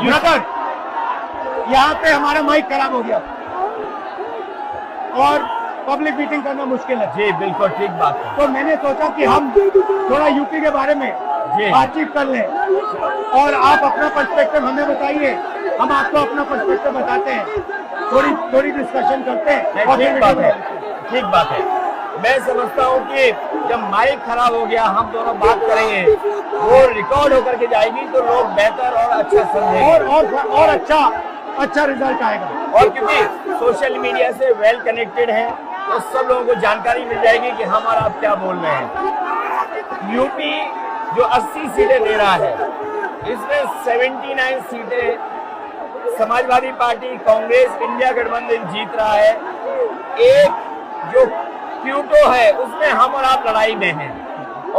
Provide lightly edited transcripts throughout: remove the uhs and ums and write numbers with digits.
Brother, यहाँ पे हमारा माइक खराब हो गया और पब्लिक मीटिंग करना मुश्किल है। जी बिल्कुल ठीक बात है। तो मैंने सोचा कि हम थोड़ा यूपी के बारे में बातचीत कर लें और आप अपना पर्सपेक्टिव हमें बताइए, हम आपको अपना पर्सपेक्टिव बताते हैं, थोड़ी डिस्कशन करते हैं। और ठीक बात है, ठीक बात है। मैं समझता हूँ कि जब माइक खराब हो गया, हम दोनों बात करेंगे, वो रिकॉर्ड होकर के जाएगी तो लोग बेहतर और अच्छा समझेंगे और अच्छा रिजल्ट आएगा। और क्योंकि सोशल मीडिया से वेल कनेक्टेड है तो सब लोगों को जानकारी मिल जाएगी कि हम और आप क्या बोल रहे हैं। यूपी जो 80 सीटें दे रहा है, इसमें 79 सीटें समाजवादी पार्टी, कांग्रेस, इंडिया गठबंधन जीत रहा है। एक जो क्यूटो है उसमें हम और आप लड़ाई में हैं।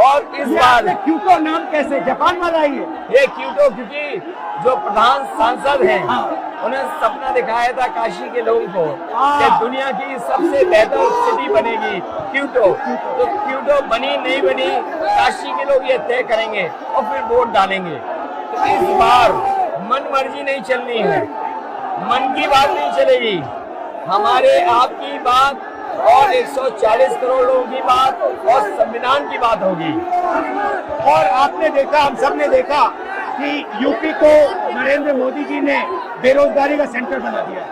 और इस बार क्यूटो नाम कैसे जापान वाला ही है ये क्यूटो, क्योंकि जो प्रधान सांसद हैं उन्हें सपना दिखाया था काशी के लोगों को कि दुनिया की सबसे बेहतर सिटी बनेगी क्यूटो। तो क्यूटो बनी नहीं बनी, काशी के लोग ये तय करेंगे और फिर वोट डालेंगे। तो इस बार मन मर्जी नहीं चलनी है, मन की बात नहीं चलेगी, हमारे आपकी बात और 140 करोड़ लोगों की बात और संविधान की बात होगी। और आपने देखा, हम सब ने देखा कि यूपी को नरेंद्र मोदी जी ने बेरोजगारी का सेंटर बना दिया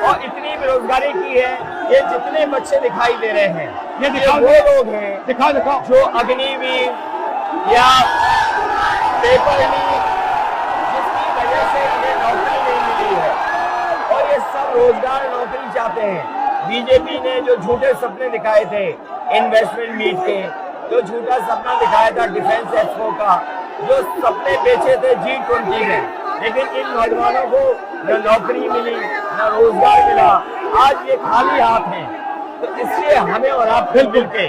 और इतनी बेरोजगारी की है। ये जितने बच्चे दिखाई दे रहे हैं, ये दिखाओ, वो लोग हैं दिखाओ जो अग्निवीर या पेपर लीक, जिसकी वजह से इन्हें नौकरी नहीं मिली है और ये सब रोजगार नौकरी चाहते हैं। बीजेपी ने जो झूठे सपने दिखाए थे इन्वेस्टमेंट मीट के, जो झूठा सपना दिखाया था डिफेंस एक्सपो का, जो सपने बेचे थे G20 में, लेकिन इन नौजवानों को न नौकरी मिली न रोजगार मिला, आज ये खाली हाथ हैं। तो इसलिए हमें और आप मिल के,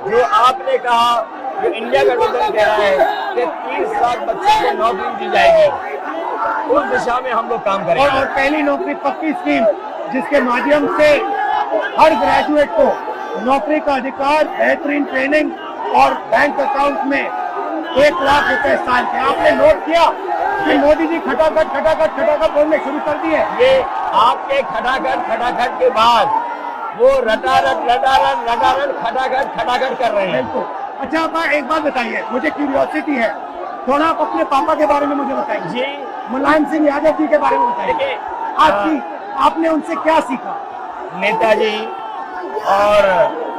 जो आपने कहा, जो इंडिया गठबंधन कह रहा है कि 30 लाख बच्चों को नौकरी दी जाएगी, उस दिशा में हम लोग काम करेंगे। और पहली नौकरी पक्की स्कीम, जिसके माध्यम से हर ग्रेजुएट को नौकरी का अधिकार, बेहतरीन ट्रेनिंग और बैंक अकाउंट में 1 लाख रुपए साल के। आपने नोट किया कि मोदी जी खटाखट बोलने शुरू कर दिए। ये आपके खटाखट के बाद वो रटारट खटाखट कर रहे हैं। बिल्कुल। अच्छा, आप एक बात बताइए, मुझे क्यूरियोसिटी है, थोड़ा आप अपने पापा के बारे में मुझे बताइए जी। मुलायम सिंह यादव जी के बारे में बताइए। आपने उनसे क्या सीखा? नेताजी और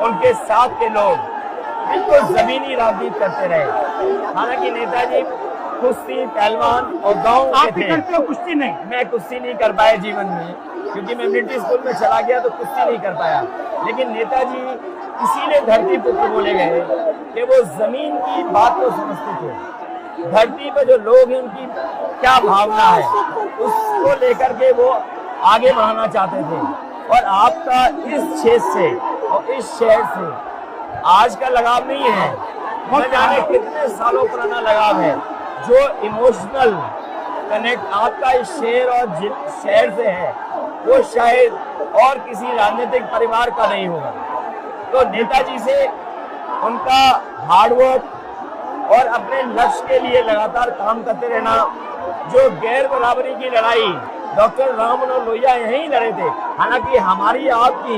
उनके साथ के लोग बिल्कुल जमीनी राजनीति करते रहे। हालांकि नेताजी कुश्ती, पहलवान और गांव के थे। करते हो कुश्ती? नहीं, मैं कुश्ती नहीं कर पाया जीवन में, क्योंकि मैं मिलिट्री स्कूल में चला गया तो कुश्ती नहीं कर पाया। लेकिन नेताजी इसीलिए धरती पुत्र बोले गए कि वो जमीन की बात को समझते थे। धरती पर जो लोग हैं उनकी क्या भावना है, उसको लेकर के वो आगे बढ़ाना चाहते थे। और आपका इस क्षेत्र से और इस शहर से आज का लगाव नहीं है, न जाने कितने सालों पुराना लगाव है। जो इमोशनल कनेक्ट आपका इस शहर और शहर से है, वो शायद और किसी राजनीतिक परिवार का नहीं होगा। तो नेताजी से उनका हार्डवर्क और अपने लक्ष्य के लिए लगातार काम करते रहना, जो गैर बराबरी की लड़ाई डॉक्टर राम मनोहर लोहिया यहीं लड़े थे। हालांकि हमारी आपकी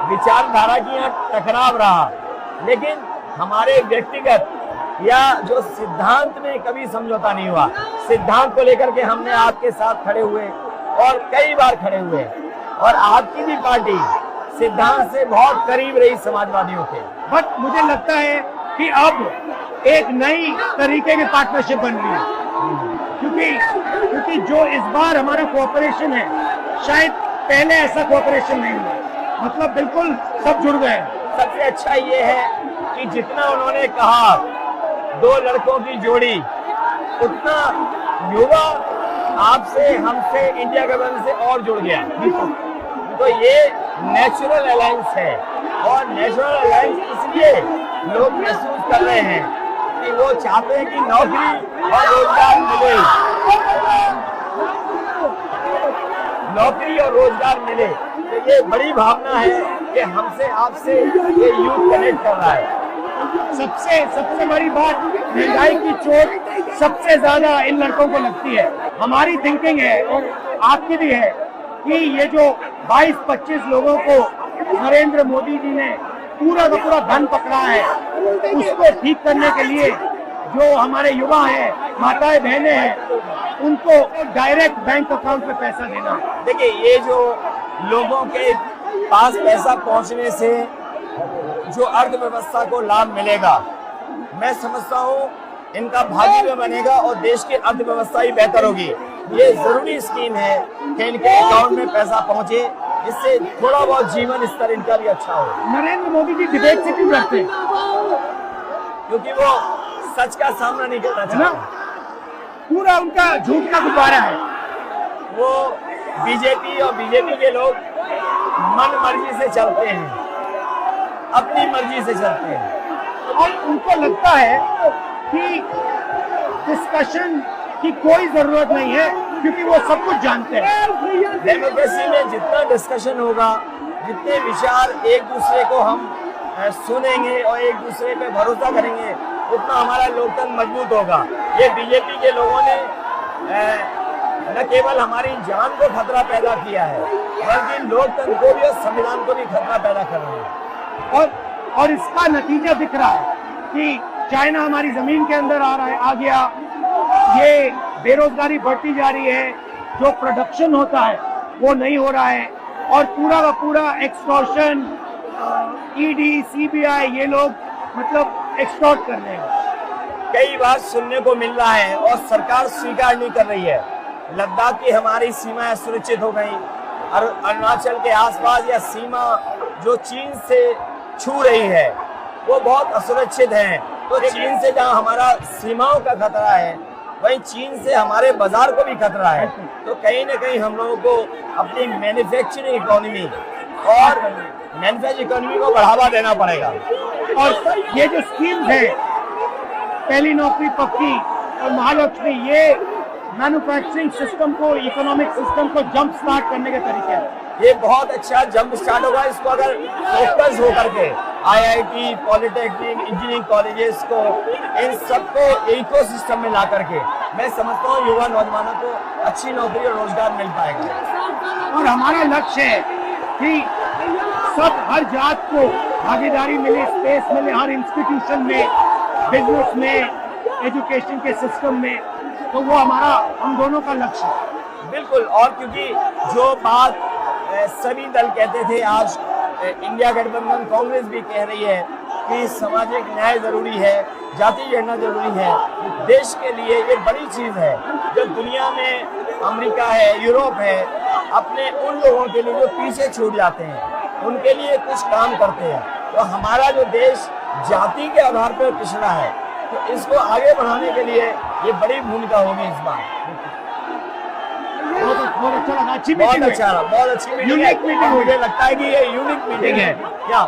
विचारधारा की यहाँ टकराव रहा, लेकिन हमारे व्यक्तिगत या जो सिद्धांत में कभी समझौता नहीं हुआ। सिद्धांत को लेकर के हमने आपके साथ खड़े हुए और कई बार खड़े हुए, और आपकी भी पार्टी सिद्धांत से बहुत करीब रही समाजवादियों के। बट मुझे लगता है कि अब एक नई तरीके की पार्टनरशिप बन रही है, क्योंकि जो इस बार हमारा कोऑपरेशन है, शायद पहले ऐसा कोऑपरेशन नहीं हुआ। मतलब बिल्कुल सब जुड़ गए। सबसे अच्छा ये है कि जितना उन्होंने कहा 2 लड़कों की जोड़ी, उतना युवा आपसे, हमसे, इंडिया गठबंधन से और जुड़ गया। तो ये नेचुरल अलायंस है, और नेचुरल अलायंस इसलिए लोग महसूस कर रहे हैं कि वो चाहते हैं कि नौकरी और रोजगार मिले, नौकरी और रोजगार मिले। तो ये बड़ी भावना है कि हमसे, आपसे ये यूथ कनेक्ट कर रहा है। सबसे सबसे बड़ी बात, महंगाई की चोट सबसे ज्यादा इन लड़कों को लगती है। हमारी थिंकिंग है और आपकी भी है कि ये जो 22-25 लोगों को नरेंद्र मोदी जी ने पूरा का पूरा धन पकड़ा है, उसको ठीक करने के लिए जो हमारे युवा हैं, माताएं बहनें हैं, उनको डायरेक्ट बैंक अकाउंट में पैसा देना। देखिए, ये जो लोगों के पास पैसा पहुंचने से जो अर्थव्यवस्था को लाभ मिलेगा, मैं समझता हूँ इनका भाग्य भी बनेगा और देश की अर्थव्यवस्था ही बेहतर होगी। ये जरूरी स्कीम है कि इनके अकाउंट में पैसा पहुंचे, इससे थोड़ा बहुत जीवन स्तर इनका भी अच्छा हो। नरेंद्र मोदी जी डिबेट से क्यों डरते हैं? क्योंकि वो सच का सामना नहीं करना चाहते। पूरा उनका झूठ का गुब्बारा है। वो बीजेपी और बीजेपी के लोग मन मर्जी से चलते हैं, अपनी मर्जी से चलते हैं और उनको लगता है कि डिस्कशन की कोई जरूरत नहीं है क्योंकि वो सब कुछ जानते हैं। डेमोक्रेसी में जितना डिस्कशन होगा, जितने विचार एक दूसरे को हम सुनेंगे और एक दूसरे पे भरोसा करेंगे, उतना हमारा लोकतंत्र मजबूत होगा। ये बीजेपी के लोगों ने न केवल हमारी जान को खतरा पैदा किया है, बल्कि लोकतंत्र को भी और संविधान को भी खतरा पैदा कर रहे हैं। और इसका नतीजा दिख रहा है कि चाइना हमारी जमीन के अंदर आ रहा है, आ गया। ये बेरोजगारी बढ़ती जा रही है, जो प्रोडक्शन होता है वो नहीं हो रहा है और पूरा का पूरा एक्सटॉर्शन, ईडी, सीबीआई, ये लोग मतलब एक्सटॉर्ट कर रहे हैं। कई बार सुनने को मिल रहा है और सरकार स्वीकार नहीं कर रही है, लद्दाख की हमारी सीमाएं सुरक्षित हो गई, अरुणाचल के आसपास या सीमा जो चीन से छू रही है वो बहुत असुरक्षित है। तो चीन से जहां हमारा सीमाओं का खतरा है, वहीं चीन से हमारे बाजार को भी खतरा है। तो कहीं ना कहीं हम लोगों को अपनी मैन्युफैक्चरिंग इकोनॉमी और मैन्युफैक्चरिंग इकोनॉमी को बढ़ावा देना पड़ेगा। और ये जो स्कीम्स है, पहली नौकरी पक्की और महालक्ष्मी, ये मैन्युफैक्चरिंग सिस्टम को, इकोनॉमिक सिस्टम को जंप स्टार्ट करने के तरीके हैं। ये बहुत अच्छा जंप स्टार्ट होगा। इसको अगर फोकस होकर के आईआईटी, पॉलिटेक्निक, इंजीनियरिंग कॉलेजेस को, इन सबको इकोसिस्टम में ला करके मैं समझता हूँ युवा नौजवानों को अच्छी नौकरी और रोजगार मिल पाएगा। और हमारा लक्ष्य है कि सब, हर जात को भागीदारी मिले, स्पेस मिले, हर इंस्टीट्यूशन में, बिजनेस में, एजुकेशन के सिस्टम में। तो वो हमारा, हम दोनों का लक्ष्य है। बिल्कुल। और क्योंकि जो बात सभी दल कहते थे, आज इंडिया गठबंधन कांग्रेस भी कह रही है कि सामाजिक न्याय जरूरी है, जाति गणना जरूरी है। देश के लिए ये बड़ी चीज है। जब दुनिया में अमेरिका है, यूरोप है, अपने उन लोगों के लिए जो पीछे छूट जाते हैं, उनके लिए कुछ काम करते हैं, तो हमारा जो देश जाति के आधार पर पिछड़ा है, तो इसको आगे बढ़ाने के लिए ये बड़ी भूमिका होगी इस बार। बहुत अच्छा लगा, अच्छी बहुत मीटिंग अच्छा रहा, बहुत अच्छी मीटिंग है। यूनिक मीटिंग, मुझे लगता है कि ये यूनिक मीटिंग है क्या।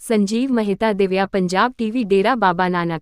संजीव मेहता दिव्या पंजाब टीवी डेरा बाबा नानक।